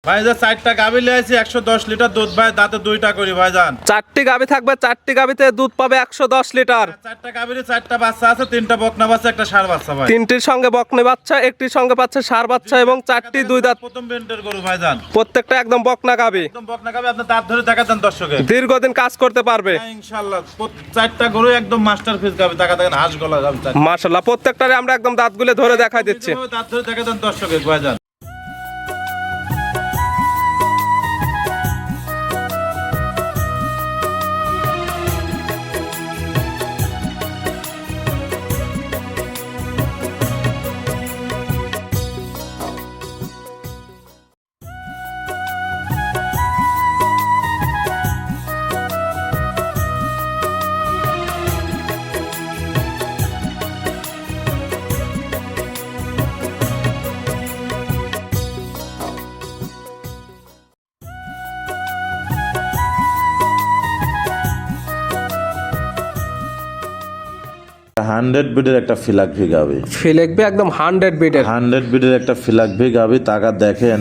ভাই যে 4টা গাভী লিয়েছি 110 লিটার দুধ ভাই, দাঁতে 2টা করি ভাইজান। 4টি গাভী থাকবে, 4টি গাভীতে দুধ পাবে 110 লিটার। 4টা গাভীর 4টা বাচ্চা আছে, 3টা বকনা বাচ্চা, একটা ষাঁড় বাচ্চা ভাই। 3টির সঙ্গে বকনে বাচ্চা, একটির সঙ্গে পাচ্ছে ষাঁড় বাচ্চা এবং 4টি দুই দাঁত। প্রথম বেন্টের গরু ভাইজান, প্রত্যেকটা একদম বকনা গাভী। একদম বকনা গাভী। আপনি দাঁত ধরে দেখাতেন দর্শকে, দীর্ঘদিন কাজ করতে পারবে হ্যাঁ ইনশাআল্লাহ। 4টা গরু একদম মাস্টারপিস গাভী, টাকা দেখেন হাঁস গলা গাভী। মাশাআল্লাহ, প্রত্যেকটারে আমরা একদম দাঁতগুলো ধরে দেখাই দিচ্ছি। দাঁত ধরে দেখাতেন দর্শকে ভাইজান। হান্ড্রেড বিডের একটা ফিলাকভি গাভী, ফিলেকবি একদম 100 বিটের। 100 বিডের একটা ফিলাকভি গাভী। টাকা দেখেন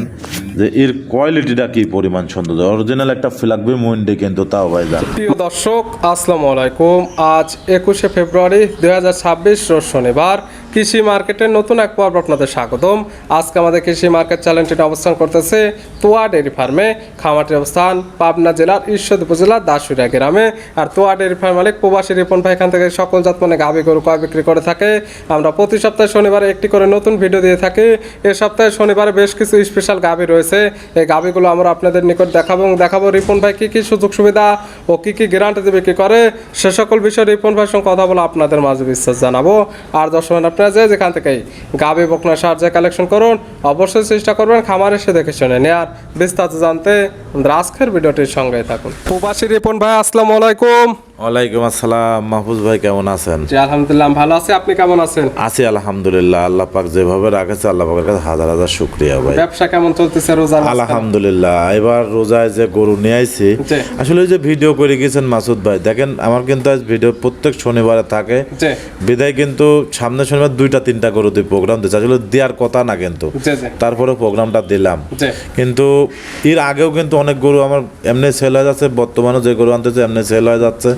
যে এর কোয়ালিটিটা কি পরিমাণ সুন্দর, অরিজিনাল একটা ফিলাকভি মুন্ডি কিন্তু, তাও ভাইজান। প্রিয় দর্শক আসসালামু আলাইকুম। আজ 21শে ফেব্রুয়ারি 2026 রোজ শনিবার। কৃষি মার্কেটের নতুন এক পর্ব আপনাদের স্বাগতম। আজকে আমাদের কৃষি মার্কেট চ্যানেলটিতে অবস্থান করতেছে তোয়া ডেয়ারি ফার্মে। খামারটির অবস্থান পাবনা জেলার ঈশ্বর উপজেলার দাসুরিয়া গ্রামে। আর তোয়া ডেয়ারি ফার্ম মালিক প্রবাসী রিপন ভাই এখান থেকে সকল জাত মানে গাভী গরু ক্রয় বিক্রি করে থাকে। আমরা প্রতি সপ্তাহে শনিবারে একটি করে নতুন ভিডিও দিয়ে থাকি। এ সপ্তাহে শনিবারে বেশ কিছু স্পেশাল গাভী রয়েছে। এই গাভীগুলো আমরা আপনাদের নিকট দেখাবো এবং দেখাবো রিপন ভাই কি কি সুযোগ সুবিধা ও কি কি গ্যারান্টি বিক্রি করে, সে সকল বিষয়ে রিপন ভাইয়ের সঙ্গে কথা বলে আপনাদের মাঝে বিশ্বাস জানাবো। আর দর্শক আপনারা যেখান থেকে গাভী বকনা সাহায্যে কালেকশন করুন, অবশ্যই চেষ্টা করবেন খামার এসে দেখে শুনে নেয়ার। বিস্তারিত জানতে আজকের ভিডিওটির সঙ্গে থাকুন। প্রবাসী রিপন ভাই আসসালামু আলাইকুম। ওয়ালাইকুম আসসালাম। মাহফুজ ভাই কেমন আছেন? জি আলহামদুলিল্লাহ ভালো আছি, আপনি কেমন আছেন? আছি আলহামদুলিল্লাহ। আল্লাহ পাক যেভাবে রাখেছে আল্লাহ পাকের কাছে হাজার হাজার শুকরিয়া ভাই। ব্যবসা কেমন চলতেছে রোজার? আলহামদুলিল্লাহ। এবার রোজায় যে গরু নিয়ে আইছি, আসলে ওই যে ভিডিও করে গেছেন মাসুদ ভাই, দেখেন আমার কিন্তু আজ ভিডিও প্রত্যেক শনিবারে থাকে বিদায়, কিন্তু সামনে শনিবার 2-3টা গরু দিয়ে প্রোগ্রাম দিচ্ছে। আসলে দেওয়ার কথা না কিন্তু, তারপরে প্রোগ্রামটা দিলাম। কিন্তু এর আগেও কিন্তু অনেক গরু আমার এমনি সেল হয়ে যাচ্ছে, বর্তমানে যে গরু আনতেছে এমনি সেল হয়ে যাচ্ছে,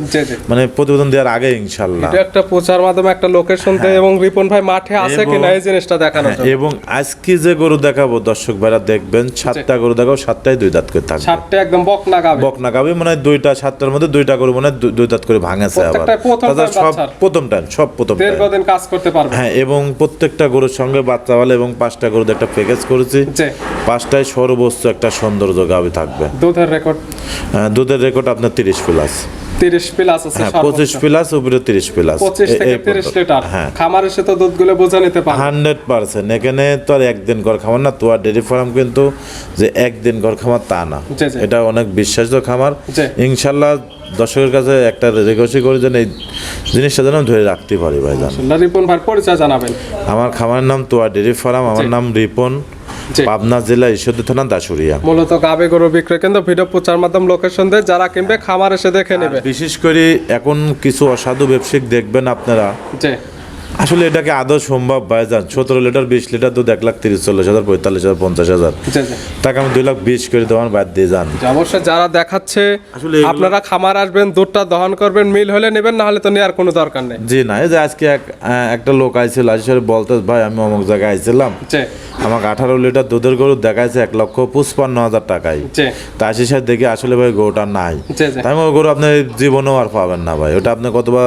মানে প্রতিবেদন দেওয়ার আগে ইনশাআল্লাহ। এটা একটা প্রচার মাধ্যমে একটা লোকেশন দেয় এবং রিপন ভাই মাঠে আছে কিনা এই জিনিসটা দেখানোর জন্য। এবং আজকে যে গরু দেখাবো দর্শক ভাইরা দেখবেন, 7টা গরু দেখাবো, 7টাই 2 দাঁত করে থাকবে। 7টা একদম বকনা গাভী। বকনা গাভী মানে 7টার মধ্যে 2টা গরু মানে 2 দাঁত করে ভাঙাছে আবার। সব প্রথম টাইম, সব প্রথম টাইম। দীর্ঘদিন কাজ করতে পারবে। হ্যাঁ, এবং প্রত্যেকটা গরুর সঙ্গে বাচ্চা বলে এবং 5টা গরুর একটা প্যাকেজ করেছি। 5টায় সর্বোচ্চ একটা সৌন্দর্য গাভী থাকবে। দুধের রেকর্ড আপনার 30 প্লাস। 30 প্লাস আছে, 25 প্লাস উপরে 30 প্লাস, 25 থেকে 30 লিটার। খামার এসে তো দুধগুলো বোঝা নিতে পারে 100%। এখানে তো আর একদিন ঘর খামার না, তোয়া ডেয়ারি ফার্ম কিন্তু যে একদিন ঘর খামার তা না, এটা অনেক বিশ্বাসযোগ্য খামার। ইনশাআল্লাহ দর্শকের কাছে একটা রিকোয়েস্ট করি যেন এই জিনিসটা যেন ধরে রাখতে পারি ভাইজান। রিপন ভাই পরিচয় জানাবেন। আমার খামারের নাম তোয়া ডেয়ারি ফার্ম, আমার নাম রিপন, পাবনা জেলা ঈশ্বরদী থানা দাসুরিয়া। মূলত গাভী গরু বিক্রয় কেন্দ্র, ভিডিও প্রচার মাধ্যম লোকেশন দেয়, যারা কিনবে খামার এসে দেখে নেবে। বিশেষ করে এখন কিছু অসাধু ব্যবসায়িক দেখবেন আপনারা, আসলে এটাকে আদৌ সম্ভব ভাইজান? 17 লিটার 20 লিটার দুধ 1,30,40,000 45,000 50,000 টাকা আমি 2,20,000 করে দেওয়ার বাদ দিয়ে যান। অবশ্যই যারা দেখাচ্ছে আপনারা খামার আসবেন, দুধটা দহন করবেন, মিল হলে নেবেন, না হলে তো নেওয়ার কোনো দরকার নেই। জি না, এই যে আজকে একটা লোক আইছিল, আসলে বলতে ভাই আমি অমুক জায়গায় আইছিলাম, আমাকে 18 লিটার দুধের গরু দেখাইছে 1,55,000 টাকায়। তা আসি সাথে দেখি আসলে ভাই গরুটা নাই। তাই ওই গরু আপনি জীবনেও আর পাবেন না ভাই। ওটা আপনি কতবা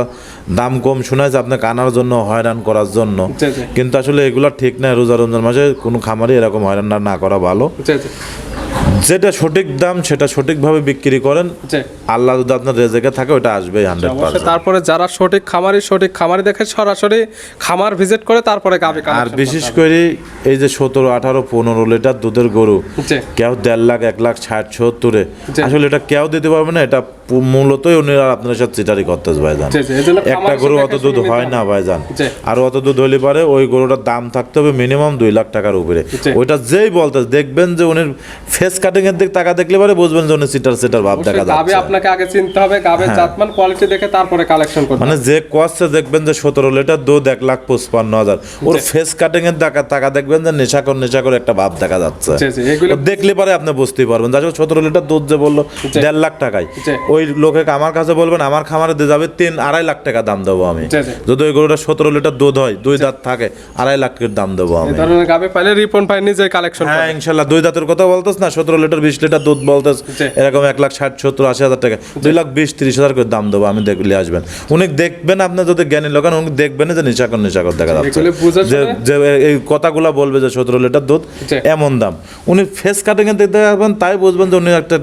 দাম কম শোনাইছে আপনাকে আনার জন্য, হয়রান করার জন্য, কিন্তু আসলে এগুলো ঠিক না। রোজা রমজান মাসে কোনো খামারই এরকম হয়রান না করা ভালো। যেটা সঠিক দাম সেটা সঠিকভাবে বিক্রি করেন, আল্লাহ যদি আপনার রেজেকে থাকে ওটা আসবে 100%। তারপরে যারা সঠিক খামারি দেখে সরাসরি খামার ভিজিট করে তারপরে গাভী। আর বিশেষ করে এই যে 17, 18, 15 লিটার দুধের গরু কেউ 1.5 লাখ 1,60,70 আসলে এটা কেউ দিতে পারবে না। এটা মূলতই উনিরা আপনার সাথে চিটারি করতেছে ভাইজান। একটা গরু অত দুধ হয় না ভাইজান, আর অত দুধ হলে পারে ওই গরুটার দাম থাকতে হবে মিনিমাম 2 লাখ টাকার উপরে। ওইটা যেই বলতে দেখবেন যে উনি ফেস কাটিং এর দিক টাকা দেখলে পরে বুঝবেন যে উনি সিটার ভাব দেখা গাবে যাচ্ছে। আপনাকে আগে চিনতে হবে, গাবের জাতমান কোয়ালিটি দেখে তারপরে কালেকশন করতে মানে যে কোয়াসে দেখবেন যে 17 লিটার দুধ 1,55,000, ওর ফেস কাটিং এর টাকা দেখবেন যে নেশাকর একটা ভাব দেখা যাচ্ছে। জি, জি, এগুলো ও দেখলে পরে আপনি বুঝতেই পারবেন। যার 17 লিটার দুধ যে বললো 1.5 লাখ টাকায়, জি। ওই লোকে আমার কাছে বলবেন আমার খামারে দিয়ে যাবে 3-2.5 লাখ টাকা দাম দেবো আমি। জি, জি। যদি ওই গরুটা 17 লিটার দুধ হয়, 2 দাঁত থাকে, 2.5 লাখের দাম দেবো আমি। এই ধরনের গাবে পাইলে রিপন ভাই নিজে কালেকশন হ্যাঁ ইনশাল্লাহ। 2 দাঁতের কথা বলতেছ না, 17 লিটার 20 লিটার দুধ বলতেছ, জি। এরকম 1,60,70,80,000 টাকা, 2,20,30,000 করে দাম দেবো আমি, দেখলে আসবেন। উনি দেখবেন, আপনি যদি জ্ঞানী লোক হন, উনি দেখবেন যে নেশাকর দেখা যাচ্ছে, এগুলো বুঝে যে শুনে- যে এই কথাগুলো বলবে যে 17 লিটার দুধ জি। এমন দাম, উনি ফেস কাটিং এর দেখতে পারবেন, তাই বুঝবেন যে উনি একটা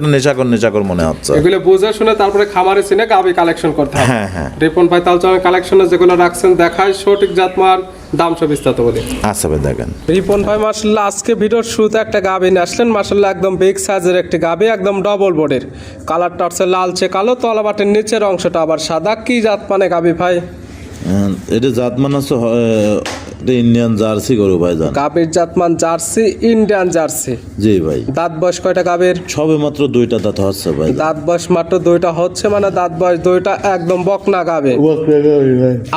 নেশাকর মনে হচ্ছে। এগুলো বুঝে শুনে তারপরে খামারে চিনে গাবে কালেকশন করতে হবে। হ্যাঁ হ্যাঁ রিপন ভাই তাহলে চলেন কালেকশনে যেগুলো রাখছেন দেখায়, সঠিক জাতমান দাম সব বিস্তারিত বলি। আচ্ছা ভাই দেখেন। রিপন ভাই মাশাআল্লাহ আজকে ভিডিওর শুরুতে একটা গাবি নিয়ে আসলেন, মাশাআল্লাহ একদম বিগ সাইজের একটি গাবি, একদম ডবল বডির, কালারটা হচ্ছে লালচে কালো, তলাবাটের নিচের অংশটা আবার সাদা। কি জাত মানে গাবি ভাই? এটা জাতমান আছে ইন্ডিয়ান জার্সি গরু ভাই জান। গাবির জাতমান জার্সি, ইন্ডিয়ান জার্সি। জি ভাই। দাঁত বয়স কয়টা গাবির? সবে মাত্র 2টা দাঁত হচ্ছে ভাই। দাঁত বয়স মাত্র 2টা হচ্ছে, মানে দাঁত বয়স 2টা, একদম বকনা গাবে।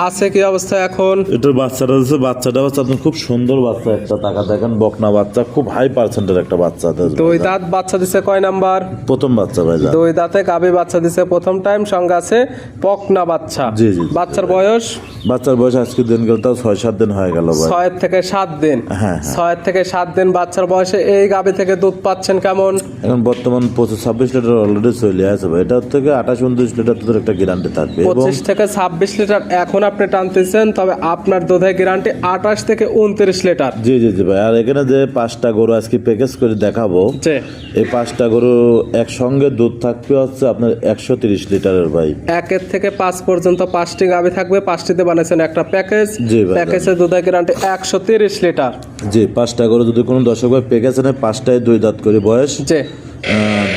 আছে কি অবস্থা এখন? এটার বাচ্চাটা হচ্ছে আপনার খুব সুন্দর বাচ্চা, একটা টাকা দেখেন, বকনা বাচ্চা, খুব হাই পার্সেন্টের একটা বাচ্চা। 2 দাঁত বাচ্চা দিছে কয় নাম্বার? প্রথম বাচ্চা ভাই জান। 2 দাঁতে গাবি বাচ্চা দিছে প্রথম টাইম, সঙ্গে আছে বকনা বাচ্চা। জি, জি। বাচ্চার বয়স বাচ্চার বয়স আজকে দিন গেল তাও 6-7 দিন হয়ে গেল ভাই। 6 থেকে 7 দিন। হ্যাঁ, 6 থেকে 7 দিন বাচ্চার বয়সে এই গাবি থেকে দুধ পাচ্ছেন কেমন? এখন বর্তমান 25-26 লিটার অলরেডি চলে আছে ভাই। এটার থেকে 28-29 লিটার দুধের একটা গ্যারান্টি থাকবে। এবং 25 থেকে 26 লিটার এখন আপনি টানতেছেন, তবে আপনার দুধের গ্যারান্টি 28 থেকে 29 লিটার। জি ভাই। আর এখানে যে 5টা গরু আজকে প্যাকেজ করে দেখাবো, জি। এই 5টা গরু একসঙ্গে দুধ থাকবে হচ্ছে আপনার 130 লিটারের ভাই। 1 থেকে 5 পর্যন্ত 5টি গাবি থাকবে, 5টিতে বানাইছেন একটা প্যাকেজ। জি ভাই। প্যাকেজের দুধের গ্যারান্টি 130 লিটার। জি, 5টা গরু যদি কোনো দর্শক ভাই প্যাকেজ নেয়, 5টায় 2 দাঁত করে বয়স। জি।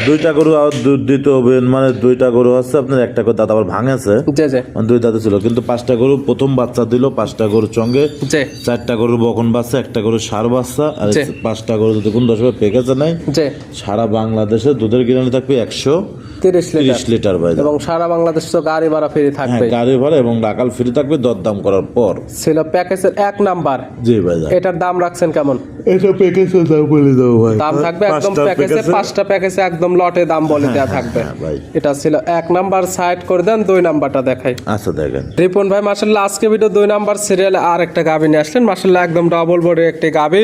2টা গরু আর দুধ দিতে হবে, মানে 2টা গরু হচ্ছে আপনার একটা করে দাঁত আবার ভাঙেছে, জি জি। মানে 2 দাঁতে ছিল, কিন্তু 5টা গরু প্রথম বাচ্চা দিল, 5টা গরুর সঙ্গে জি 4টা গরুর বকন বাচ্চা, একটা গরুর ষাঁড় বাচ্চা। আর জি। 5টা গরু যদি কোনো দর্শক ভাই প্যাকেজে নেয়, জি। সারা বাংলাদেশে দুধের গ্যারান্টি থাকবে 30 লিটার। 130 লিটার ভাই। এবং সারা বাংলাদেশ তো গাড়ি ভাড়া ফ্রি হ্যাঁ, থাকবে। গাড়ি ভাড়া এবং ডাকাল ফ্রি থাকবে দরদাম করার পর। ছিল প্যাকেজের 1 নাম্বার। জি ভাই। এটার দাম রাখছেন কেমন? এটা প্যাকেজের দাম বলে দাও ভাই। দাম থাকবে একদম প্যাকেজে, 5টা প্যাকেজে একদম লটে দাম বলে দেওয়া থাকবে। হ্যাঁ ভাই। এটা ছিল 1 নাম্বার, সাইড করে দেন, 2 নাম্বারটা দেখাই। আচ্ছা দেখেন। রিপন ভাই মাশাআল্লাহ আজকে ভিডিও 2 নাম্বার সিরিয়ালে আর একটা গাবি নিয়ে আসলেন, মাশাআল্লাহ একদম ডাবল বডির একটি গাবি,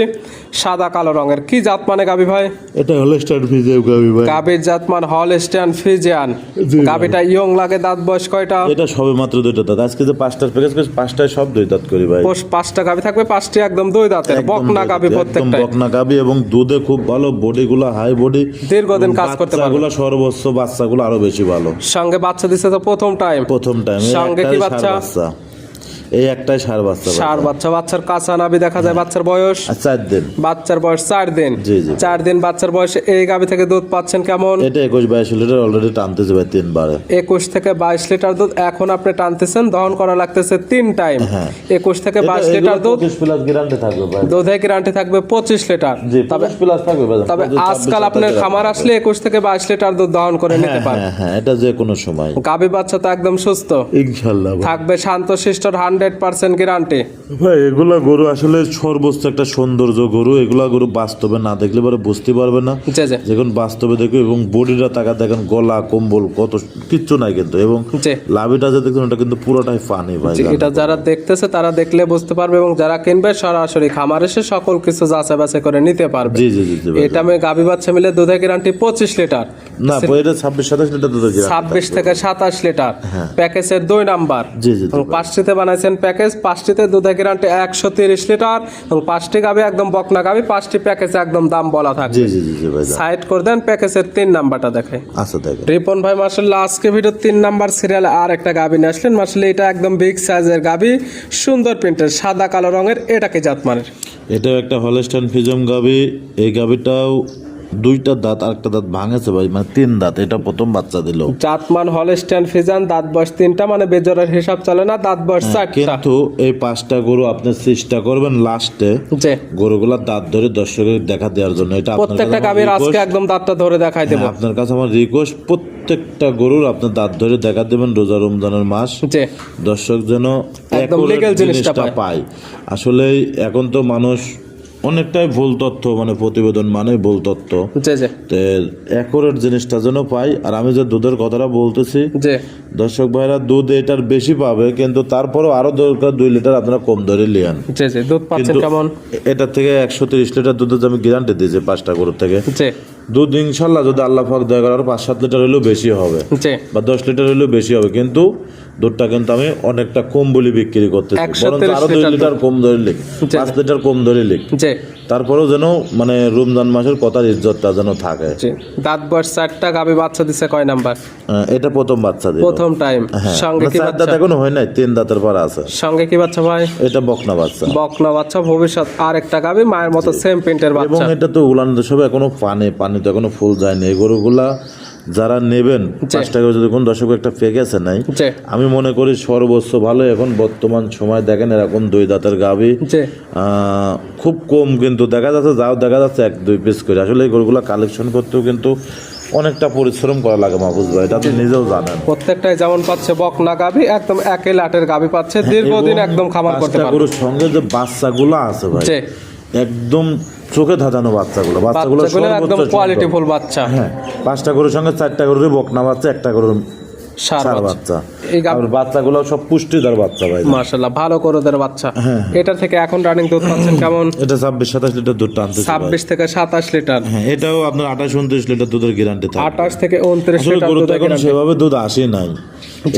সাদা কালো রঙের। কি জাত মানে গাবি ভাই? এটা হলো স্টার ফিজেও গাবি ভাই। গাবির জাত মান হলস্টাইন ফ্রিজিয়ান। জি ভাই। গাবিটা ইয়ং লাগে, দাঁত বয়স কয়টা? এটা সবে মাত্র 2টা দাঁত। আজকে যে 5টার প্যাকেজ করেছে, 5টায় সব 2 দাঁত করি ভাই। 5টা গাবি থাকবে, 5টি একদম 2 দাঁতের একদম বকনা গাবি একদম প্রত্যেকটা। বকনা গাবি এবং দুধে খুব ভালো, বডিগুলো হাই বডি, দীর্ঘদিন কাজ করতে পারবে। বাচ্চাগুলো সর্বোচ্চ, বাচ্চাগুলো আরো বেশি ভালো। সঙ্গে বাচ্চা দিছে তো প্রথম টাইম। প্রথম টাইম সঙ্গে কি বাচ্চা? এই একটাই ষাঁড় বাচ্চা ভাই। ষাঁড় বাচ্চা, বাচ্চার কাঁচা নাভি দেখা যায়। বাচ্চার বয়স? আর 4 দিন। বাচ্চার বয়স 4 দিন। জি, জি। 4 দিন বাচ্চার বয়সে এই গাভী থেকে দুধ পাচ্ছেন কেমন? এটা 21-22 লিটার অলরেডি টানতেছে ভাই 3 বারে। 21 থেকে 22 লিটার দুধ এখন আপনি টানতেছেন, দহন করা লাগতেছে 3 টাইম। হ্যাঁ। 21 থেকে 22 লিটার দুধ, 25 প্লাস গ্যারান্টি থাকবে ভাই। দুধে গ্যারান্টি থাকবে 25 লিটার। জি, তবে 25 প্লাস থাকবে ভাই। তবে 25, আজকাল 26, আপনার 27 খামার আসলে 21 থেকে 22 লিটার দুধ দহন করে নিতে হ্যাঁ, পারবেন। হ্যাঁ, হ্যাঁ, এটা যে কোনো সময়। গাভী বাচ্চা তো একদম সুস্থ ইনশাআল্লাহ ভাই। থাকবে, শান্তশিষ্ট, 100% গ্যারান্টি। ভাই এগুলা গরু আসলে সর্বোচ্চ একটা সৌন্দর্য গরু। এগুলা গরু বাস্তবে না দেখলে পরে বুঝতে পারবে না। জি জি যখন বাস্তবে দেখবে, এবং বডিটা টাকা দেখেন, গলা কম্বল কত কিচ্ছু নাই কিন্তু, এবং জি। লাভিটা যে দেখছেন ওটা কিন্তু পুরোটাই পানি ভাই। জি, এটা যারা দেখতেছে তারা দেখলে বুঝতে পারবে, এবং যারা কিনবে সরাসরি খামার এসে সকল কিছু যাচাই বাছাই করে নিতে পারবে। জি জি জি জি ভাই। এটা আমি গাভী বাচ্চা মিলে দুধের গ্যারান্টি 25 লিটার। না ভাই, এটা 26-27 লিটার দুধ আছে। 26 থেকে 27 লিটার প্যাকেজের 2 নাম্বার। জি জি জি এবং 5টিতে বানাইছেন প্যাকেজ, 5টিতে দুধের গ্যারান্টি 130 লিটার, এবং 5টি গাভী একদম বকনা গাভী, 5টি প্যাকেজে একদম দাম বলা থাকবে। জি জি জি জি ভাই। সাইড করে দেন, প্যাকেজের 3 নাম্বারটা দেখাই। আচ্ছা দেখেন। রিপন ভাই মাশাআল্লাহ আজকে ভিডিও 3 নাম্বার সিরিয়ালে আর একটা গাভী নিয়ে আসলেন, মাশাআল্লাহ এটা একদম বিগ সাইজের গাভী, সুন্দর প্রিন্টের, সাদা কালো রঙের। এটা কি জাত মানের? এটাও একটা হলস্টাইন ফ্রিজিয়ান গাবি। এই গাবিটাও দুইটা দাঁত আর একটা দাঁত ভাঙেছে ভাই, মানে 3 দাঁত, এটা প্রথম বাচ্চা দিল। জাতমান হলস্টাইন ফ্রিজিয়ান, দাঁত বয়স 3টা, মানে বেজরের হিসাব চলে না, দাঁত বয়স 4টা। কিন্তু এই 5টা গরু আপনি চেষ্টা করবেন লাস্টে জি, গরুগুলার দাঁত ধরে দর্শকের দেখা দেওয়ার জন্য। এটা আপনার প্রত্যেকটা কাছে আমার গাভীর আজকে request। একদম দাঁতটা ধরে দেখাই দেব। হ্যাঁ, আপনার কাছে আমার রিকোয়েস্ট, প্রত্যেকটা গরুর আপনার দাঁত ধরে দেখা দেবেন রোজা রমজানের মাস, জি, দর্শক যেন একদম accurate legal জিনিসটা পায়। আসলে এখন তো মানুষ অনেকটাই ভুল তথ্য, মানে প্রতিবেদন মানে ভুল তথ্য, জি, জি, অ্যাকুরেট জিনিসটা যেন পাই। আর আমি যে দুধের কথাটা বলতেছি, জি, দর্শক ভাইরা দুধ এটার বেশি পাবে, কিন্তু তারপরেও আরো দরকার 2 লিটার আপনারা কম ধরে লিয়ান। জি, জি। দুধ পাচ্ছেন কিন্তু কেমন? এটা থেকে 130 লিটার দুধের আমি গ্যারান্টি দিয়েছি 5টা গরুর থেকে। জি, দুধ ইনশাল্লাহ যদি আল্লাহ পাক দয়া করে আরো 5-7 লিটার হলেও বেশি হবে, জি, বা 10 লিটার হলেও বেশি হবে, কিন্তু দুধটা কিন্তু আমি অনেকটা কম বলে বিক্রি করতেছি। 130 বরং আরো 2 লিটার লিটার কম ধরে লিখ, 5 লিটার কম ধরে লিখ, জি, তারপরেও যেন মানে রমজান মাসের কথার ইজ্জতটা যেন থাকে। জি। দাঁত বয়স 4টা, গাভী বাচ্চা দিছে কয় নাম্বার? এটা প্রথম বাচ্চা দিল। প্রথম টাইম। সঙ্গে কি 4 বাচ্চা? দাঁত এখনো হয় নাই, 3 দাঁতের পর আছে। সঙ্গে কি বাচ্চা ভাই? এটা বকনা বাচ্চা, বকনা বাচ্চা। ভবিষ্যৎ আর একটা গাভী মায়ের মতো সেম প্রিন্টের এবং বাচ্চা। এটা তো উলান সব এখনো পানি তো এখনো ফুল যায়নি। এই গরুগুলা যারা নেবেন, 5টা করে যদি কোন দর্শক একটা পেকেছে নাই, জি, আমি মনে করি সর্বোচ্চ ভালো। এখন বর্তমান সময় দেখেন এরকম 2 দাঁতের গাভী জি, খুব কম, কিন্তু দেখা যাচ্ছে যাও দেখা যাচ্ছে 1-2 পিস করে। আসলে এই গরুগুলা কালেকশন করতেও কিন্তু অনেকটা পরিশ্রম করা লাগে মাহফুজ ভাই, এটা আপনি নিজেও জানেন। প্রত্যেকটাই যেমন পাচ্ছে বকনা গাভী, একদম একই লাটের গাভী পাচ্ছে, দীর্ঘদিন এবং একদম খামার করতে 5টা পারবে। গরুর সঙ্গে যে বাচ্চাগুলো আছে ভাই, জি, একদম চোখে ধাঁধানো বাচ্চাগুলো বাচ্চাগুলো একদম সর্বোচ্চ কোয়ালিটি সুন্দর। ফুল বাচ্চা। হ্যাঁ, 5টা গরুর সঙ্গে 4টা গরুর বকনা বাচ্চা, একটা গরুর ষাঁড় ষাঁড় বাচ্চা। বাচ্চা। এই আর বাচ্চাগুলো সব পুষ্টিদার বাচ্চা ভাই। মাশাআল্লাহ, ভালো করোদের বাচ্চা। এটা থেকে এখন রানিং দুধ পাচ্ছেন কেমন? এটা 26-27 লিটার দুধ টানতেছে ভাই। 26 থেকে 27 লিটার। হ্যাঁ, এটাও আপনার 28-29 লিটার দুধের গ্যারান্টি থাকে। 28 থেকে 29 আসলে লিটার গরু তো দুধের এখন গ্যারান্টি। সেভাবে দুধ আসে নাই,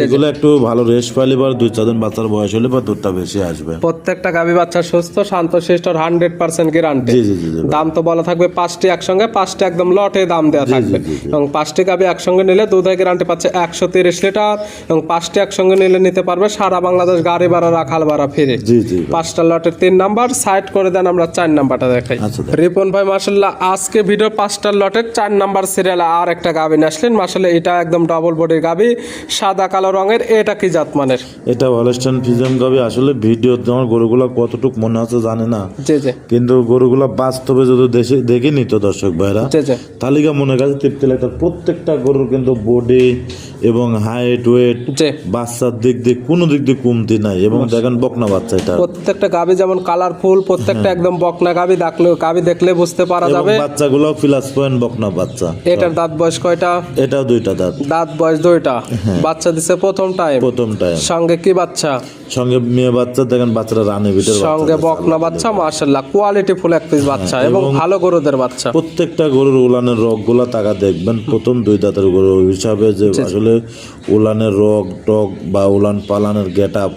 এগুলো একটু ভালো রেস্ট পাইলে বা 2-4 দিন বাচ্চার বয়স হলে বা দুধটা বেশি আসবে। প্রত্যেকটা গাভী বাচ্চা সুস্থ, শান্ত শিষ্ট, 100% গ্যারান্টি। জি জি জি জি। দাম তো বলা থাকবে 5টি একসঙ্গে, 5টি একদম লটে দাম দেওয়া থাকবে। জি, জি। এবং 5টি গাভী একসঙ্গে নিলে দুধের গ্যারান্টি পাচ্ছে 130 লিটার, এবং 5টি একসঙ্গে নিলে নিতে পারবে সারা বাংলাদেশ গাড়ি ভাড়া, রাখাল ভাড়া ফিরে। জি জি। 5টা লটের 3 নাম্বার সাইড করে দেন, আমরা 4 নাম্বারটা দেখাই। আচ্ছা, দেখ। রিপন ভাই মাশাআল্লাহ, আজকে ভিডিও 5টা লটের 4 নাম্বার সিরিয়ালে আর একটা গাভী নিয়ে আসলেন। মাশাআল্লাহ, এটা একদম ডাবল বডির গাভী, সাদা কালো রঙের। এটা কি জাত মানের? এটা হলস্টাইন ফ্রিজিয়ান গাভী। আসলে ভিডিও তোমার গরুগুলা কতটুকু মনে আছে জানি না, জি, জি, কিন্তু গরুগুলা বাস্তবে যদি দেশে দেখে নিত দর্শক ভাইরা, জি, জি, তালিকা মনে কাছে তৃপ্তি লাগতো। প্রত্যেকটা গরুর কিন্তু বডি এবং হাইট ওয়েট, জি। বাচ্চার দিক দিয়ে কোনো দিক দিয়ে কমতি নাই। এবং দেখেন বকনা বাচ্চা এটা, প্রত্যেকটা গাভী যেমন কালারফুল, প্রত্যেকটা একদম বকনা গাভী। গাভী দেখলে বুঝতে পারা এবং যাবে। বাচ্চাগুলো প্লাস পয়েন্ট বকনা বাচ্চা। এটার দাঁত বয়স কয়টা? এটাও 2টা দাঁত, দাঁত বয়স 2টা। বাচ্চা দিছে প্রথম টাইম। প্রথম টাইম। সঙ্গে কি বাচ্চা? সঙ্গে মেয়ে বাচ্চা, দেখেন বাচ্চারা রানে বিটের সঙ্গে বকনা বাচ্চা। মাশাআল্লাহ, কোয়ালিটি ফুল এক পিস বাচ্চা এবং ভালো গরুদের বাচ্চা। প্রত্যেকটা গরুর উলানের রগগুলা টাকা দেখবেন, প্রথম 2 দাঁতের গরু হিসাবে যে আসলে উলানের রগ টক বা উলান পালানের গেট আপ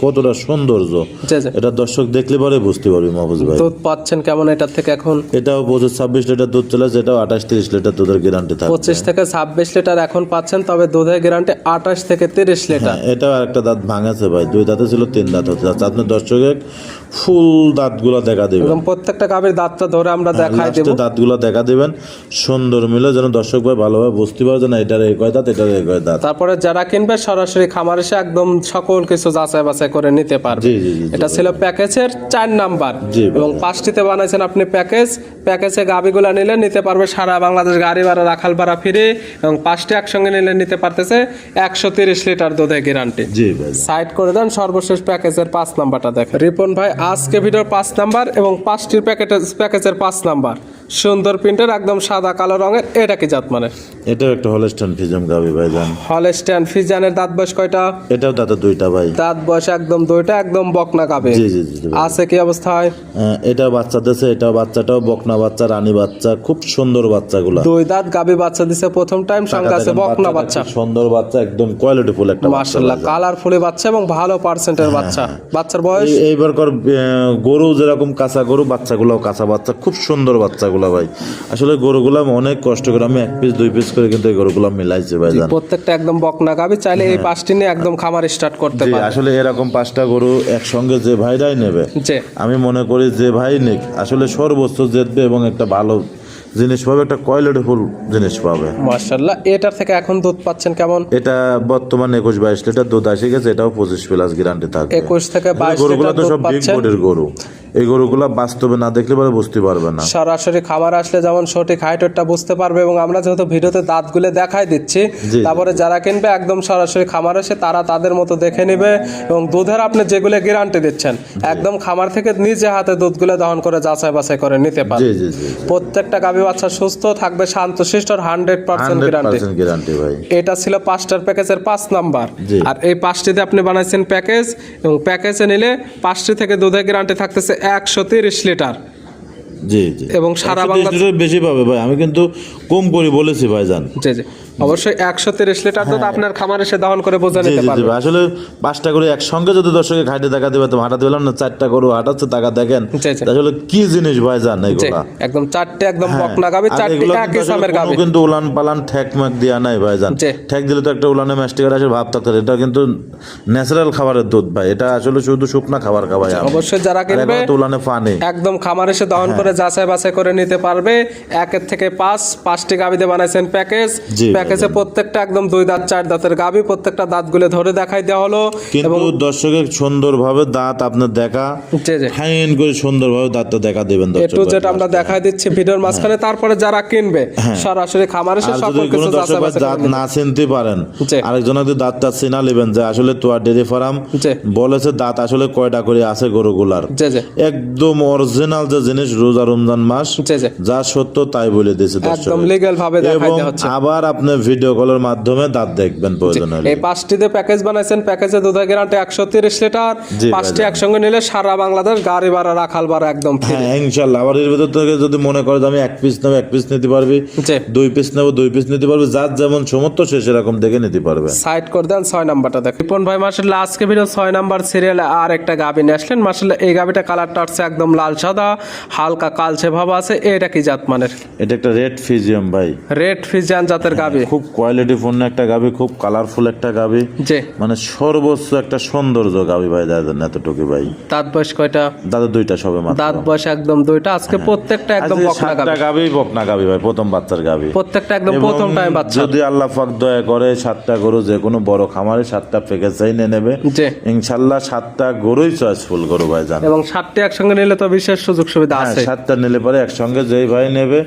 কতটা সৌন্দর্য, জি, জি। এটা দর্শক দেখলে পরে বুঝতে পারবি মাহফুজ ভাই। দুধ পাচ্ছেন কেমন এটার থেকে এখন? এটাও 25-26 লিটার দুধ চলে, যেটাও 28-30 লিটার দুধের গ্যারান্টি থাকে। 25 থেকে 26 লিটার এখন পাচ্ছেন, তবে দুধের গ্যারান্টি 28 থেকে 30 লিটার। এটাও একটা দাঁত ভাঙাছে ভাই, 2 দাঁতে ছিল 3 দাঁত হতে যাচ্ছে। আপনি দর্শকের ফুল দাঁতগুলা দেখা দেবেন, এবং প্রত্যেকটা গাভীর দাঁতটা ধরে আমরা দেখাই দেব। লাস্টে দাঁতগুলা দেখা দিবেন সুন্দর মিলে, যেন দর্শক ভাই ভালোভাবে বুঝতে পারে যে না এটার এই কয় দাঁত, এটার এই কয় দাঁত। তারপরে যারা কিনবে সরাসরি খামার এসে একদম সকল কিছু যাচাই বাছাই করে নিতে পারবে। জি জি জি। এটা ছিল প্যাকেজের 4 নাম্বার। জি ভাই। এবং 5টিতে বানাইছেন আপনি প্যাকেজে গাভীগুলা নিলে নিতে পারবে সারা বাংলাদেশ গাড়ি ভাড়া, রাখাল ভাড়া ফিরে। এবং 5টি একসঙ্গে নিলে নিতে পারতেছে 130 লিটার দুধের গ্যারান্টি। জি ভাই। সাইড করে দেন, সর্বশেষ প্যাকেজের 5 নাম্বারটা দেখেন। রিপন ভাই, আজকে ভিডিওর 5 নাম্বার এবং 5টির প্যাকেজের 5 নাম্বার, সুন্দর প্রিন্টের একদম সাদা কালো রঙের। এটা কি জাত মানে? এটাও একটা হলস্টাইন ফ্রিজিয়ান গাভী ভাই জান। হলস্টাইন ফ্রিজিয়ানের দাঁত বয়স কয়টা? এটাও দাঁতে 2টা ভাই। দাঁত বয়স একদম 2টা, একদম বকনা গাভী। জি জি জি জি ভাই। আছে কি অবস্থায়? এটা বাচ্চা দিছে, এটাও বাচ্চাটাও বকনা বাচ্চা, রানী বাচ্চা, খুব সুন্দর বাচ্চাগুলা। 2 দাঁত গাভী বাচ্চা দিছে প্রথম টাইম। সঙ্গে আছে বকনা বাচ্চা। খুব সুন্দর বাচ্চা, একদম কোয়ালিটি ফুল একটা বাচ্চা মাশাআল্লাহ, ভাই। কালারফুলি বাচ্চা এবং ভালো পার্সেন্টের বাচ্চা। বাচ্চার বয়স? এইবারকার গরু যেরকম কাঁচা গরু, বাচ্চাগুলাও কাঁচা বাচ্চা, খুব সুন্দর বাচ্চাগুলা ভাই। আসলে গরুগুলা অনেক কষ্ট করে আমি 1 পিস 2 পিস করে কিন্তু এই গরুগুলা মিলাইছি ভাই জান। প্রত্যেকটা একদম বকনা গাভী। চাইলে এই 5টি নিয়ে একদম খামার স্টার্ট করতে জি, পারে। আসলে এরকম 5টা গরু একসঙ্গে যে ভাইরাই নেবে, জি, আমি মনে করি যে ভাই নিক আসলে সর্বোচ্চ জিতবে এবং একটা ভালো জিনিস পাবে, একটা কোয়ালিটিফুল জিনিস পাবে। মাশাআল্লাহ। এটার থেকে এখন দুধ পাচ্ছেন কেমন? এটা বর্তমানে 21-22 লিটার দুধ আসে গেছে, এটাও 25+ গ্যারান্টি থাকবে। 21 থেকে 22 গরুগুলো লিটার তো দুধ সব বিগ পাচ্ছেন। বডির গরু, এই গরুগুলো বাস্তবে না দেখলে পরে বুঝতে পারবে না। সরাসরি খামার আসলে যেমন সঠিক হাইটটা বুঝতে পারবে, এবং আমরা যেহেতু ভিডিওতে দাঁতগুলো দেখাই দিচ্ছি, জি। তারপরে যারা কিনবে একদম সরাসরি খামার এসে তারা তাদের মতো দেখে নেবে, এবং দুধের আপনি যেগুলো গ্যারান্টি দিচ্ছেন একদম খামার থেকে নিজে হাতে দুধগুলো দহন করে যাচাই বাছাই করে নিতে জি পারবে। জি জি প্রত্যেকটা গাভী বাচ্চা সুস্থ থাকবে, শান্তশিষ্ট, 100% গ্যারান্টি। 100% গ্যারান্টি ভাই। এটা ছিল 5টার প্যাকেজের 5 নাম্বার। জি। আর এই 5টিতে আপনি বানাইছেন প্যাকেজ, এবং প্যাকেজে নিলে 5টি থেকে দুধের গ্যারান্টি থাকতেছে 130 লিটার। জি জি, এবং সারা 130 বাংলা লিটার বেশি পাবে ভাই, আমি কিন্তু কম করে বলেছি ভাইজান। জি জি, অবশ্যই 130 লিটার দুধ আপনার খামারে এসে দহন করে বোঝা জি নিতে জি জি পারবে। ভাই, আসলে 5টা করে একসঙ্গে যদি দর্শকে খাইতে টাকা দিবে তো হাঁটাতে পেলাম না, 4টা গরু হাঁটাচ্ছে টাকা দেখেন, জি, জি। আসলে কি জিনিস ভাইজান জি, এগুলা। একদম 4টে একদম হ্যাঁ, বকনা গাবে, আর 4টি এগুলো এক কিন্তু আসলে কিসামের গাবে। কোনো কিন্তু উলান পালান ঠ্যাক ম্যাক দেওয়া নাই ভাইজান। জি। ঠ্যাক দিলে তো একটা উলানে ম্যাস্টিকার আসে ভাব থাকতে, এটা কিন্তু ন্যাচারাল খাবারের দুধ ভাই, এটা আসলে শুধু শুকনা খাবার খাওয়াই আমি। অবশ্যই যারা আর কিনবে এগুলো তো উলানে পানি। একদম খামার এসে দহন করে যাচাই বাছাই করে নিতে পারবে। 1 থেকে 5টি গাবিতে বানাইছেন প্যাকেজ। জি, প্যাকেজে প্রত্যেকটা একদম 2 দাঁত 4 দাঁতের গাবি, প্রত্যেকটা দাঁতগুলো ধরে দেখাই দেওয়া হলো। কিন্তু দর্শকের সুন্দরভাবে দাঁত আপনার দেখা, জি জি, ফাইন করে সুন্দরভাবে দাঁতটা দেখা দেবেন একটু দর্শক যেটা আমরা দেখাই দিচ্ছি ভিডিওর মাঝখানে, তারপরে যারা কিনবে সরাসরি খামার এসে আর সকল যদি কিছু কোনো দর্শক যাচাই ভাই বাছাই দাঁত করে নিতে না চিনতে পারেন, জি। আরেকজন যদি দাঁতটা চিনা নেবেন যে আসলে তোয়ার ডেরি ফার্ম জি। বলেছে দাঁত আসলে কয়টা করে আছে গরুগুলার, জি জি, একদম অরিজিনাল যে জিনিস রোজা রমজান মাস জি জি, যা সত্য তাই বলে দিয়েছে দর্শক। একদম লিগ্যাল ভাবে দেখাই এবং দেওয়া হচ্ছে। আবার আপনি ভিডিও কলের মাধ্যমে দাঁত দেখবেন প্রয়োজন হলে। এই 5টিতে প্যাকেজ বানাইছেন, প্যাকেজে দুধের গ্যারান্টি 130 লিটার। জি, 5টি ভাইজান। একসঙ্গে নিলে সারা বাংলাদেশ গাড়ি ভাড়া রাখাল ভাড়া একদম ফ্রি। হ্যাঁ ইনশাল্লাহ, আবার এর ভিতর থেকে যদি মনে করে যে আমি 1 পিস নেবো 1 পিস নিতে পারবি, জি, 2 পিস নেবো 2 পিস নিতে পারবি, যার যেমন সমর্থ সে সেরকম দেখে নিতে পারবে। সাইড করে দেন 6 নাম্বারটা দেখেন। রিপন ভাই মাশাআল্লাহ আজকে ভিডিও 6 নাম্বার সিরিয়ালে আর একটা গাবি নিয়ে আসলেন। মাশাআল্লাহ এই গাবিটা কালারটা হচ্ছে একদম লাল সাদা, হালকা কালচে ভাব আছে। এটা কি জাত মানের? এটা একটা রেড ফিজিয়াম ভাই, রেড ফিজিয়ান জাতের গাবি। খুব কোয়ালিটিফুল একটা গাবি, খুব কালারফুল একটা গাবি, জি, মানে সর্বোচ্চ একটা সৌন্দর্য গাবি ভাই, দাদা এতটুকু ভাই। দাঁত বয়স কয়টা? দাদা 2টা সবে মাত্র। দাঁত বয়স একদম 2টা। আজকে প্রত্যেকটা একদম আজকে বকনা 7টা গাবি, গাবি বকনা গাবি ভাই, প্রথম বাচ্চার গাবি। প্রত্যেকটা একদম এবং প্রথম টাইম বাচ্চা। যদি আল্লাহ পাক দয়া করে 7টা গরু যে কোনো বড় খামারে 7টা প্যাকেজ চাই নিয়ে নেবে জি, ইনশাল্লাহ, 7টা গরুই চয়েসফুল গরু ভাই জান। এবং 7টি একসঙ্গে নিলে তো বিশেষ সুযোগ সুবিধা হ্যাঁ, আছে। 7টা নিলে পরে একসঙ্গে যেই ভাই নেবে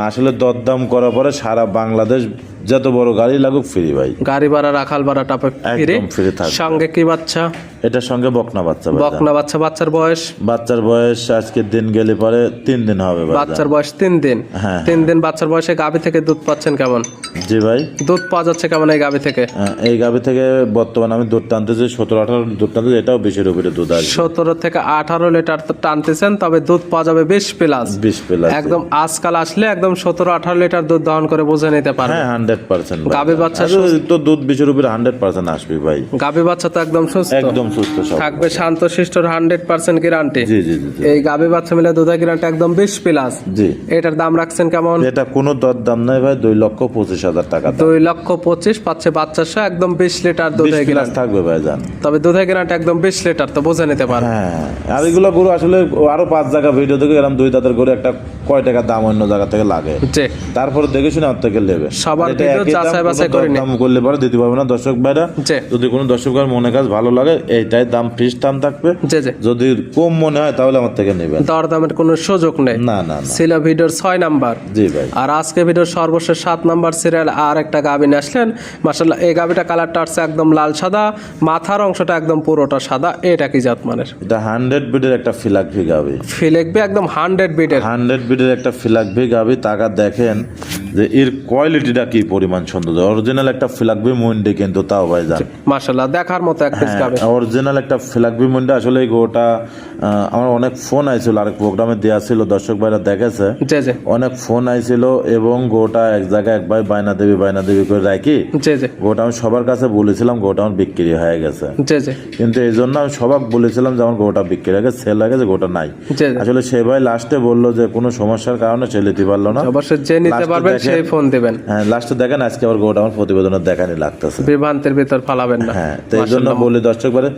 আসলে দরদাম করার পরে সারা বাংলাদেশ যত বড় গাড়ি লাগুক ফ্রি ভাই, গাড়ি ভাড়া রাখাল ভাড়া টাপে ফ্রি। একদম ফ্রি থাকবে। সঙ্গে কি বাচ্চা? এটার সঙ্গে বকনা বাচ্চা ভাই জান। বকনা বাচ্চা। বাচ্চার বয়স? বাচ্চার বয়স আজকের দিন গেলে পরে 3 দিন হবে ভাই জান। বাচ্চার বয়স 3 দিন। হ্যাঁ, 3 দিন বাচ্চার বয়সে গাভী থেকে দুধ পাচ্ছেন কেমন? জি ভাই, দুধ পাওয়া যাচ্ছে কেমন এই গাভী থেকে? এই গাভি থেকে বর্তমানে আমি দুধ টানতেছি 17-18 দুধ টানতেছি, এটাও 20-এর উপরে দুধ আসবে। 17 থেকে 18 লিটার তো টানতেছেন, তবে দুধ পাওয়া যাবে 20 প্লাস। 20 প্লাস একদম আজকাল আসলে একদম 17-18 লিটার দুধ দহন করে বুঝে নিতে পারবে। হ্যাঁ 100% ভাই। গাভী বাচ্চা আর তো দুধ 20-এর উপরে 100% আসবে ভাই, গাভী বাচ্চা তো একদম সুস্থ একদম সুস্থ সব থাকবে, শান্তশিষ্টর 100% গ্যারান্টি। জি জি জি জি। এই গাভী বাচ্চা মিলে দুধের গ্যারান্টি একদম 20 প্লাস। জি, এটার দাম রাখছেন কেমন? এটা কোনো দরদাম নাই ভাই, 2,25,000 টাকা দাম। 2,25,000 পাচ্ছে বাচ্চা সহ, একদম 20 লিটার 20 দুধের প্লাস গ্যারান্টি। থাকবে ভাই জান। তবে দুধের গ্যারান্টি একদম 20 লিটার তো বুঝে নিতে পারবে। হ্যাঁ, আর এগুলো গরু আসলে আরো 5 জায়গা ভিডিও থেকে এরকম 2 দাঁতের গরু একটা কয় টাকা দাম অন্য জায়গা থেকে লাগে, জি, তারপরে দেখে শুনে আপনার থেকে নেবে। সবার এটা ভিডিও একই দাম, যাচাই কোনো বাছাই করে নিন। দাম করলে পরে দিতে পারবে না দর্শক ভাইরা। জি, যদি কোনো দর্শকের মনে কাজ ভালো লাগে এইটাই দাম, ফিস দাম থাকবে। জি, জি, যদি কম মনে হয় তাহলে আমার থেকে নেবেন, দরদামের কোনো সুযোগ নেই। না না না। ছিল ভিডিওর 6 নাম্বার। জি ভাই, আর আজকে ভিডিওর সর্বশেষ 7 নাম্বার সিরিয়াল আর একটা গাভী নিয়ে আসলেন। মাশাআল্লাহ এই গাভীটা কালারটা হচ্ছে একদম লাল সাদা, মাথার অংশটা একদম পুরোটা সাদা। এটা কি জাত মানের? এটা 100 বিটের একটা ফিলাকভি গাবি, ফিলেকবি একদম 100 বিটের। 100 বিটের একটা ফিলাকভি গাবি। টাকা দেখেন যে এর কোয়ালিটিটা কি পরিমাণ সুন্দর, অরিজিনাল একটা ফিলাকভি মুন্ডি কিন্তু, তাও ভাই জান মাশাআল্লাহ দেখার মতো এক পিস গাভী। অরিজিনাল একটা ফিলাকভি মুন্ডি। আসলে এই গোটা আমার অনেক ফোন আইছিল, আরেক প্রোগ্রামে দেওয়া ছিল, দর্শক ভাইরা দেখেছে, জি জি, অনেক ফোন আইছিল এবং গোটা এক জায়গায় এক ভাই বায়না দেবী করে রাখি, জি জি, গোটা আমি সবার কাছে বলেছিলাম গোটা আমার বিক্রি হয়ে গেছে, জি জি, কিন্তু এই জন্য আমি সবাক বলেছিলাম যে আমার গোটা বিক্রি হয়ে গেছে, সেল হয়ে গেছে, গোটা নাই। জি জি। আসলে সে ভাই লাস্টে বললো যে কোনো সমস্যার কারণে সে নিতে পারলো না। অবশ্যই যে নিতে লাস্টে পারবেন দেখেন- সেই ফোন দিবেন। হ্যাঁ, লাস্টে দেখেন, আজকে আবার গরুটা আমার প্রতিবেদনের দেখানি লাগতেছে। বিভ্রান্তির ভিতর ফালাবেন না। হ্যাঁ, তো এই জন্য বলি দর্শক বারে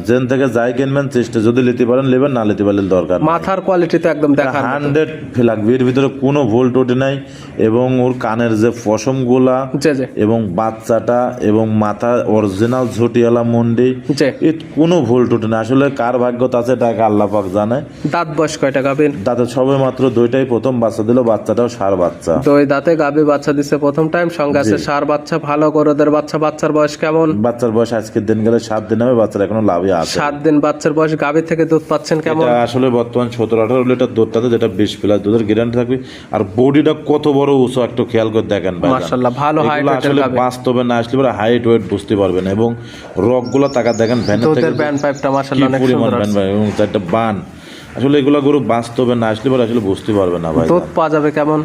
জেন থেকে যাই কিনবেন চেষ্টা যদি নিতে পারেন নেবেন, না নিতে পারলে দরকার নেই। মাথার কোয়ালিটি তো একদম দেখার 100 ফিলাকবি, এর ভিতরে কোনো ভুল ত্রুটি নাই, এবং ওর কানের যে পশমগুলা জি জি এবং বাচ্চাটা এবং মাথা অরিজিনাল ঝুটিওয়ালা মুন্ডি, জি। এর কোনো ভুল ত্রুটি নাই। আসলে কার ভাগ্যতা আছে টাকা আল্লাহ পাক জানে। দাঁত বয়স কয়টা গাবিন? দাঁতে সবে মাত্র দুইটাই প্রথম বাচ্চা দিল, বাচ্চাটাও ষাঁড় বাচ্চা। দুই দাঁতে গাবি বাচ্চা দিছে প্রথম টাইম, সঙ্গে আছে ষাঁড় বাচ্চা। ভালো গরুদের বাচ্চা, বাচ্চার বয়স কেমন? বাচ্চার বয়স আজকের দিন গেলে 7 দিন হবে, বাচ্চার এখনো লাভই আছে। 7 দিন বাচ্চার বয়স। গাবি থেকে দুধ পাচ্ছেন কেমন? এটা আসলে বর্তমান 17-18 লিটার দুধটাতে, যেটা 20 প্লাস দুধের গ্যারান্টি থাকবে। আর বডিটা কত বড় উঁচু একটু খেয়াল করে দেখেন ভাই, মাশাআল্লাহ ভালো হাইট। আসলে বাস্তবে না আসলে পরে হাইট ওয়েট বুঝতে পারবেন, এবং রগগুলো টাকা দেখেন ভ্যানের থেকে দুধের ব্যান্ড পাইপটা মাশাআল্লাহ অনেক পরিমাণ সুন্দর ভ্যান আছে। ভাই, এবং চারটা বান। আসলে এগুলা গরু বাস্তবে না আসলে পরে আসলে বুঝতে পারবে না ভাই। দুধ পাওয়া যাবে কেমন?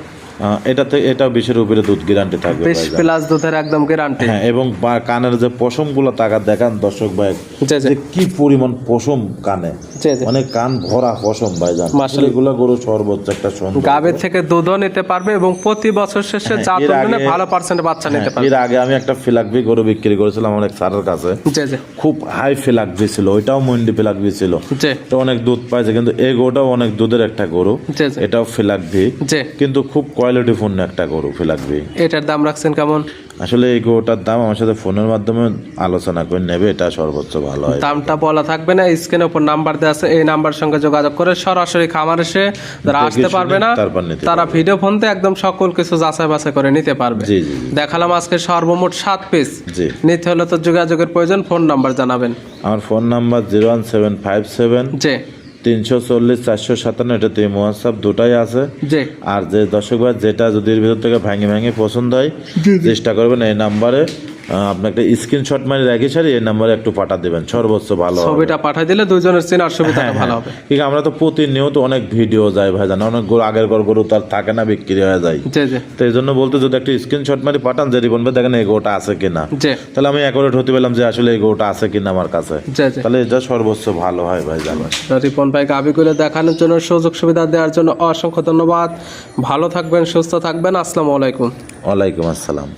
এটাতে এটা 20-এর উপরে দুধ গ্যারান্টি থাকবে 20 ভাই। প্লাস দুধের একদম গ্যারান্টি। হ্যাঁ, এবং কানের যে পশমগুলো টাকা দেখান দর্শক ভাই, জি জি যে কি পরিমাণ পশম কানে, জি জি মানে কান ভরা পশম ভাইজান। আসলে এগুলো গরু সর্বোচ্চ একটা সুন্দর। গাবের থেকে দুধও নিতে পারবে এবং প্রতি বছর শেষে জাত এর উন্নয়নে আগে- ভালো পার্সেন্ট বাচ্চা নিতে পারবে। এর আগে আমি একটা ফিলাকবি গরু বিক্রি করেছিলাম অনেক স্যারের কাছে, জি জি খুব হাই ফিলাকবি ছিল, ওইটাও মন্ডি ফিলাকবি ছিল, জি এটা অনেক দুধ পাইছে। কিন্তু এই গরুটাও অনেক দুধের একটা গরু, জি জি এটাও ফিলাকবি, জি। কিন্তু খুব কোয়ালিটিফুল একটা গরু ফিলাকবি। এটার দাম রাখছেন কেমন? আসলে এই গরুটার দাম আমার সাথে ফোনের মাধ্যমে আলোচনা করে নেবে, এটা সর্বোচ্চ ভালো হয়। দামটা বলা থাকবে না, স্ক্রিনের উপর নাম্বার দেওয়া আছে, এই নাম্বার সঙ্গে যোগাযোগ করে সরাসরি খামার এসে যারা দেখে আসতে পারবে শুনে না তারপর নিতে তারা পারবে। ভিডিও ফোন দিয়ে একদম সকল কিছু যাচাই বাছাই করে নিতে পারবে। জি জি জি। দেখালাম আজকে সর্বমোট 7 পিস। জি। নিতে হলে তো যোগাযোগের প্রয়োজন, ফোন নাম্বার জানাবেন। আমার ফোন নাম্বার 01757 জি 340 457, এটাতে হোয়াটসঅ্যাপ দুটাই আছে। জি আর যে দর্শক ভাই যেটা যদি এর ভিতর থেকে ভেঙে ভেঙে পছন্দ হয়, চেষ্টা করবেন এই নাম্বারে আপনাকে স্ক্রিনশট মারি রাখি সারি এই নাম্বারে একটু পাঠা দেবেন, সর্বোচ্চ ভালো হবে। ছবিটা পাঠিয়ে দিলে দুইজনের চেনার সুবিধাটা ভালো হবে। ঠিক, আমরা তো প্রতিনিয়ত অনেক ভিডিও যায় ভাই জান, অনেক গরু আগের গরু তার থাকে না, বিক্রি হয়ে যায়। জি জি তো এই জন্য বলতে যদি একটা স্ক্রিনশট মারি পাঠান যে রিপন ভাই দেখেন এই গরুটা আছে কিনা, জি তাহলে আমি অ্যাকুরেট হতে পেলাম যে আসলে এই গরুটা আছে কিনা আমার কাছে, জি জি। তাহলে এটা সর্বোচ্চ ভালো হয় ভাই জান। রিপন ভাই গাবিগুলো দেখানোর জন্য, সুযোগ সুবিধা দেওয়ার জন্য অসংখ্য ধন্যবাদ। ভালো থাকবেন, সুস্থ থাকবেন। আসসালামু আলাইকুম। ওয়ালাইকুম আসসালাম।